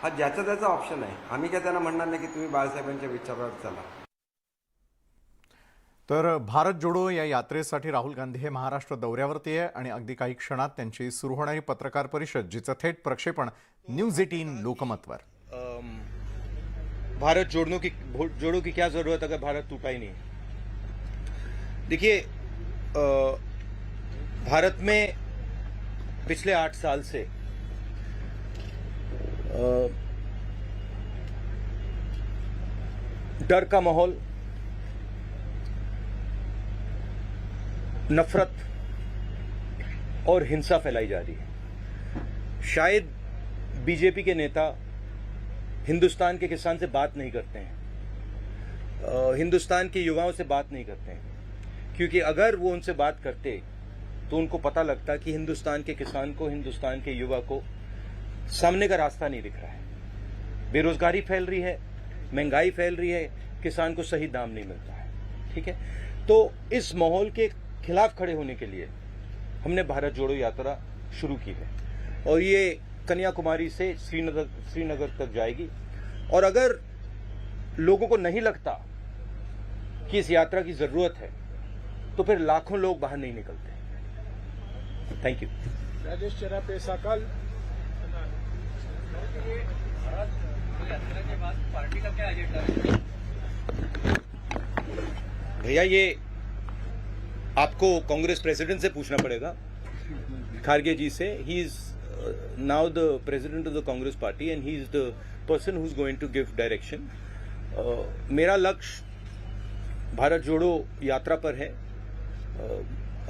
हा ज्याचा त्याचा ऑप्शन आहे. आम्ही काय त्यांना म्हणणार नाही की तुम्ही बाळासाहेबांच्या विचारावर चला. तर भारत जोडो या यात्रेसाठी राहुल गांधी हे महाराष्ट्र दौऱ्यावरती आहे आणि अगदी काही क्षणात त्यांची सुरू होणारी पत्रकार परिषद जिचं थेट प्रक्षेपण न्यूज 18 लोकमतवर. भारत जोड़ो की क्या जरूरत अगर भारत टूटा ही नहीं. देखिए, भारत में पिछले 8 साल से डर का माहौल, नफरत और हिंसा फैलाई जा रही है. शायद बीजेपी के नेता हिंदुस्तान के किसान से बात नहीं करते हैं, हिंदुस्तान के युवाओं से बात नहीं करते हैं, क्योंकि अगर वो उनसे बात करते तो उनको पता लगता कि हिंदुस्तान के किसान को, हिंदुस्तान के युवा को सामने का रास्ता नहीं दिख रहा है. बेरोजगारी फैल रही है, महंगाई फैल रही है, किसान को सही दाम नहीं मिलता है. ठीक है, तो इस माहौल के खिलाफ खड़े होने के लिए हमने भारत जोड़ो यात्रा शुरू की है और ये कन्याकुमारी से श्रीनगर तक जाएगी. और अगर लोगों को नहीं लगता कि इस यात्रा की जरूरत है तो फिर लाखों लोग बाहर नहीं निकलते. Thank you. राजेश चरापे साकल. यात्रा के बाद पार्टी का क्या एजेंडा है? भैया, ये आपको कांग्रेस प्रेसिडेंट से पूछना पड़ेगा, खारगे जी से. He is now the president of the Congress party and he is the person who is going to give direction. मेरा लक्ष्य भारत जोड़ो यात्रा पर है.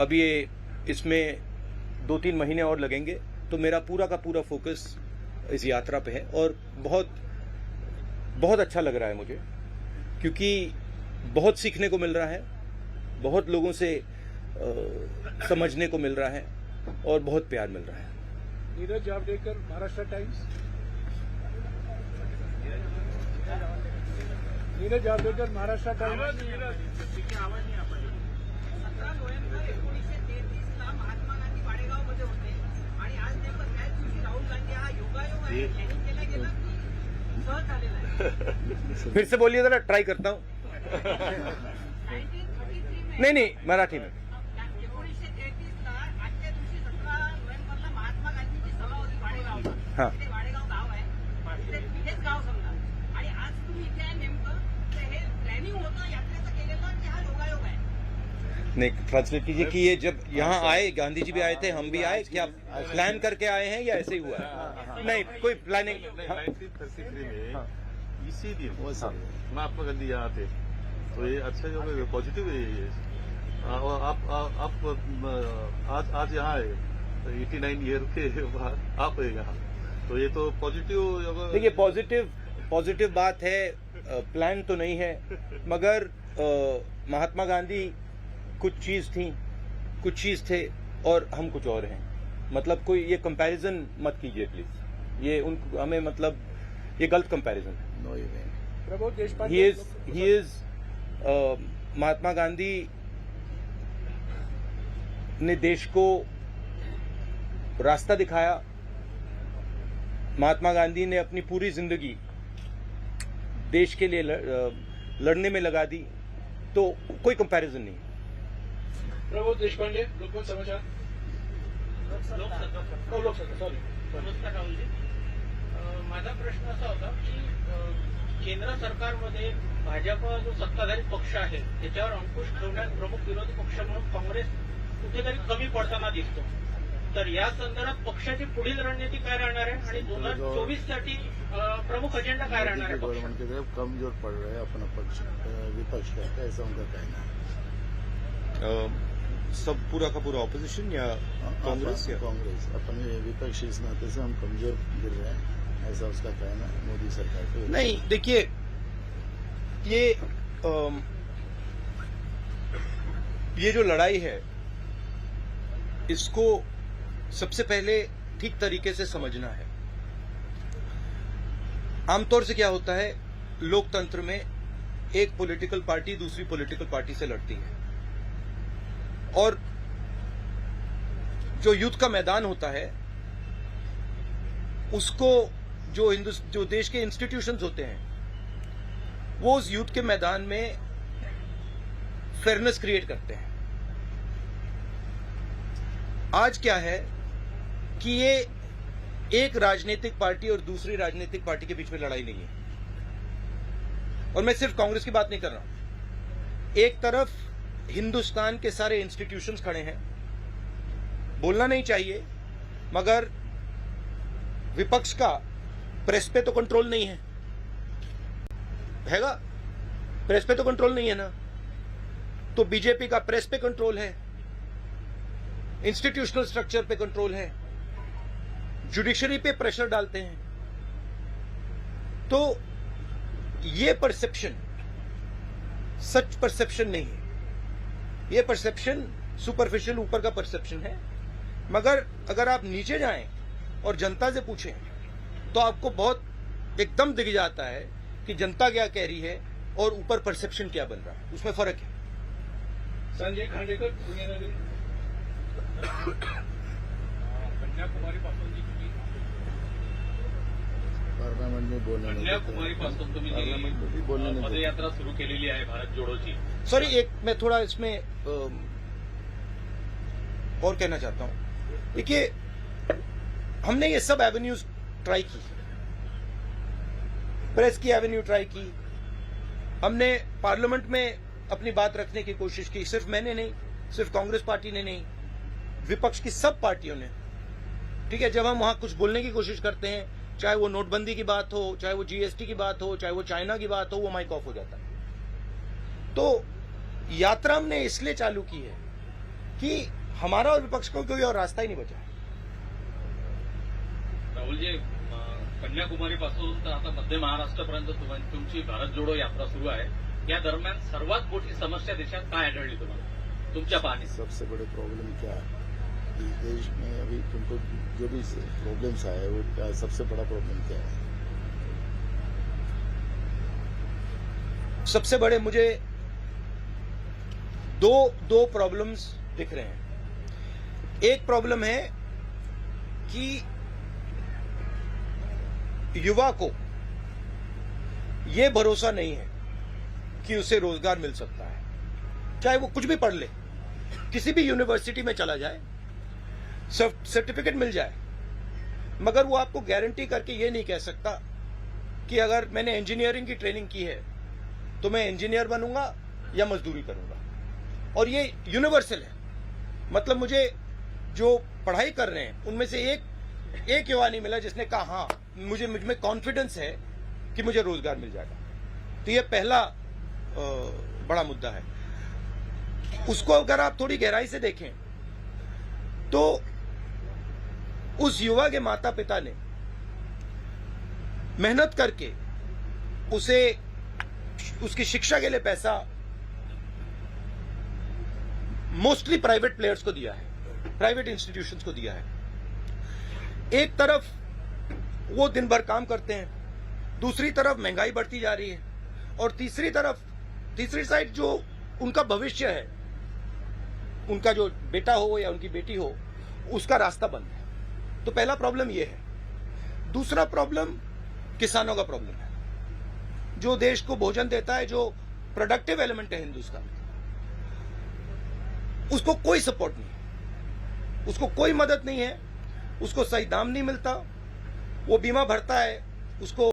अब ये इसमें 2-3 महीने और लगेंगे, तो मेरा पूरा का पूरा फोकस इस यात्रा पे है और बहुत बहुत अच्छा लग रहा है मुझे, क्योंकि बहुत सीखने को मिल रहा है, बहुत लोगों से समझने को मिल रहा है और बहुत प्यार मिल रहा है. नीरज जावड़ेकर, महाराष्ट्र टाइम्स. नीरज जावड़ेकर, महाराष्ट्र टाइम्स. महात्मा गांधी वाडेगावमध्ये होते आणि आज नेमकं त्याच दिवशी राहुल गांधी हा योगायोग आहे प्लॅनिंग केला गेला की सहज झालेला आहे. फिर से बोलिए जरा, ट्राई करता हूं. 1933 नहीं, मराठी में. 1933 ला आजच्या दिवशी 17 नोव्हेंबरला महात्मा गांधीची सभा होती वाडेगावला. हा. ते वाडेगाव गाव आहे, हेच गाव समजा. आणि आज तुम्ही इथे आहे नेमकं, तर हे प्लॅनिंग होतं यात्रेचं केलेलं की हा योगायोग आहे? नहीं, ट्रांसलेट कीजिए कि ये जब यहाँ आए, गांधी जी भी आए थे, हम भी आए, क्या प्लान करके आए हैं या ऐसे ही हुआ है? नहीं, कोई प्लानिंग. 1933 में इसी दिन महात्मा गांधी यहाँ थे, तो ये अच्छा जो पॉजिटिव है ये. और आप आज यहाँ आए 89 ईयर के बाद आप है यहाँ, तो ये तो पॉजिटिव. देखिए, पॉजिटिव बात है. प्लान तो नहीं है, मगर महात्मा गांधी कुछ चीज थे और हम कुछ और हैं. मतलब कोई ये कंपैरिजन मत कीजिए प्लीज. ये हमें मतलब ये गलत कंपैरिजन है. प्रबोध देशपांडे. ही इज महात्मा गांधी ने देश को रास्ता दिखाया. महात्मा गांधी ने अपनी पूरी जिंदगी देश के लिए लड़ने में लगा दी, तो कोई कंपैरिजन नहीं. प्रबोध देशपांडे, लोकमत समाचार. लोकसत्ता, सॉरी. नमस्कार राहुलजी. माझा प्रश्न असा होता की केंद्र सरकारमध्ये भाजप जो सत्ताधारी पक्ष आहे त्याच्यावर अंकुश ठेवण्यात प्रमुख विरोधी पक्ष म्हणून काँग्रेस कुठेतरी कमी पडताना दिसतो. तर या संदर्भात पक्षाची पुढील रणनीती काय राहणार आहे आणि 2024 साठी प्रमुख एजेंडा काय राहणार आहे? गवर्नमेंट की तरफ कमजोर पड़ रहा है अपना पक्ष, विपक्ष का, ऐसा उनका कहना है. सब पूरा का पूरा ऑपोजिशन या कांग्रेस? कांग्रेस अपने विपक्ष इस नाते से हम कमजोर गिर रहे हैं, ऐसा उसका कहना है मोदी सरकार को. नहीं, देखिए, ये जो लड़ाई है इसको सबसे पहले ठीक तरीके से समझना है. आमतौर से क्या होता है, लोकतंत्र में एक पॉलिटिकल पार्टी दूसरी पॉलिटिकल पार्टी से लड़ती है और जो युद्ध का मैदान होता है उसको जो देश के इंस्टीट्यूशंस होते हैं वो उस युद्ध के मैदान में फेयरनेस क्रिएट करते हैं। आज क्या है कि ये एक राजनीतिक पार्टी और दूसरी राजनीतिक पार्टी के बीच में लड़ाई नहीं है, और मैं सिर्फ कांग्रेस की बात नहीं कर रहा हूं। एक तरफ हिंदुस्तान के सारे इंस्टीट्यूशंस खड़े हैं, बोलना नहीं चाहिए मगर विपक्ष का प्रेस पे तो कंट्रोल नहीं है, हैगा? प्रेस पे तो कंट्रोल नहीं है ना, तो बीजेपी का प्रेस पे कंट्रोल है, इंस्टीट्यूशनल स्ट्रक्चर पे कंट्रोल है, जुडिशरी पे प्रेशर डालते हैं। तो ये परसेप्शन सच परसेप्शन नहीं है, ये परसेप्शन सुपरफिशियल ऊपर का परसेप्शन है। मगर अगर आप नीचे जाएं और जनता से पूछें तो आपको बहुत एकदम दिख जाता है कि जनता क्या कह रही है और ऊपर परसेप्शन क्या बन रहा है, उसमें फर्क है। संजय खांडेकर पुण्यनगरी कन्याकुमारी पासून पार्लमेंट में बोलने नहीं देते। कन्याकुमारीपासून तुम्ही पार्लमेंट में भी बोलने जी नहीं देते। पदयात्रा सुरू केलेली आहे भारत जोडोची. सॉरी, एक मैं थोड़ा इसमें और कहना चाहता हूं। देखिए, हमने ये सब एवेन्यूज ट्राई की, प्रेस की एवेन्यू ट्राई की, हमने पार्लियामेंट में अपनी बात रखने की कोशिश की। सिर्फ मैंने नहीं, सिर्फ कांग्रेस पार्टी ने नहीं, विपक्ष की सब पार्टियों ने। ठीक है, जब हम वहां कुछ बोलने की कोशिश करते हैं, चाहे वो नोटबंदी की बात हो, चाहे वो जीएसटी की बात हो, चाहे वो चाइना की बात हो, वो माइक ऑफ हो जाता है। तो यात्रा हमने इसलिए चालू की है कि हमारा और विपक्ष को कोई और रास्ता ही नहीं बचा है। राहुलजी, कन्याकुमारीपासून तर आता मध्य महाराष्ट्रापर्यंत तुमची भारत जोडो यात्रा सुरू आहे. या दरम्यान सर्वात मोठी समस्या देशात काय आढळली तुम्हाला तुमच्या पाहणीत? सबसे बड़े प्रॉब्लम क्या है इस देश में? अभी तुमको जो भी प्रॉब्लम्स आए वो क्या, सबसे बड़ा प्रॉब्लम क्या है? सबसे बड़े मुझे दो प्रॉब्लम्स दिख रहे हैं। एक प्रॉब्लम है कि युवा को यह भरोसा नहीं है कि उसे रोजगार मिल सकता है, चाहे वो कुछ भी पढ़ ले, किसी भी यूनिवर्सिटी में चला जाए, सर्टिफिकेट मिल जाए, मगर वो आपको गारंटी करके ये नहीं कह सकता कि अगर मैंने इंजीनियरिंग की ट्रेनिंग की है तो मैं इंजीनियर बनूंगा या मजदूरी करूंगा। और ये यूनिवर्सल है, मतलब मुझे जो पढ़ाई कर रहे हैं उनमें से एक युवा नहीं मिला जिसने कहा हाँ मुझ में कॉन्फिडेंस है कि मुझे रोजगार मिल जाएगा। तो ये पहला बड़ा मुद्दा है। उसको अगर आप थोड़ी गहराई से देखें तो उस युवा के माता पिता ने मेहनत करके उसे उसकी शिक्षा के लिए पैसा मोस्टली प्राइवेट प्लेयर्स को दिया है, प्राइवेट इंस्टीट्यूशंस को दिया है। एक तरफ वो दिन भर काम करते हैं, दूसरी तरफ महंगाई बढ़ती जा रही है, और तीसरी साइड जो उनका भविष्य है, उनका जो बेटा हो या उनकी बेटी हो, उसका रास्ता बंद है। तो पहला प्रॉब्लम ये है। दूसरा प्रॉब्लम किसानों का प्रॉब्लम है, जो देश को भोजन देता है, जो प्रोडक्टिव एलिमेंट है हिंदुस्तान का, उसको कोई सपोर्ट नहीं है, उसको कोई मदद नहीं है, उसको सही दाम नहीं मिलता, वो बीमा भरता है, उसको